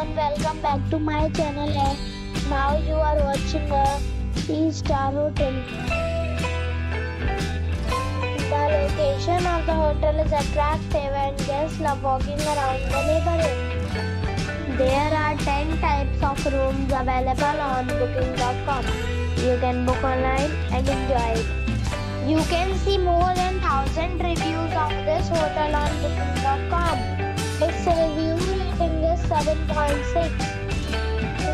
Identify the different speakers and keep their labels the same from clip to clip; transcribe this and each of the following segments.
Speaker 1: everyone, welcome back to my channel and now you are watching a 3-star hotel. The location of the hotel is attractive and guests love walking around the neighborhood. There are 10 types of rooms available on booking.com. You can book online and enjoy it. You can see more than 1000 reviews of this hotel on booking.com. Its review rating is 7.6,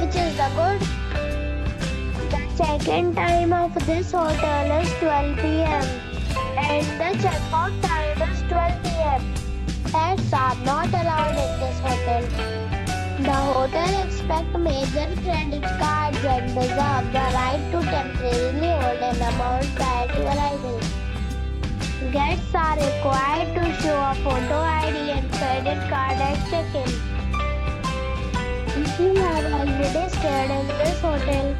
Speaker 1: which is the good. The check-in time of this hotel is 12 p.m. and the check-out time is 12 p.m. Pets are not allowed in this hotel. The hotel expects major credit cards and reserves the right to temporarily hold an amount prior to arrival. Guests are required to show a photo ID and credit card at check-in. If you have already stayed in this hotel,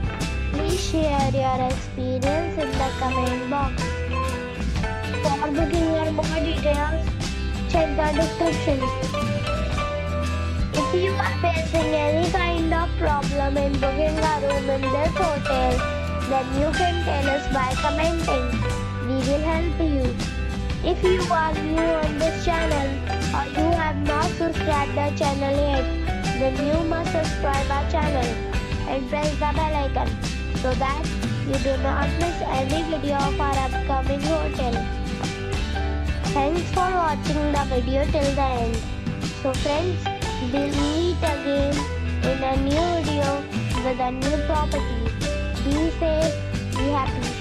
Speaker 1: please share your experience in the comment box. For booking or more details, check the description. If you are facing any kind of problem in booking a room in this hotel, then you can tell us by commenting. We will help you. If you are new on this channel or you have not subscribed the channel yet, then you must subscribe our channel and press the bell icon so that you do not miss any video of our upcoming hotel. Thanks for watching the video till the end. So friends, we'll meet again in a new video with a new property. Be safe, be happy.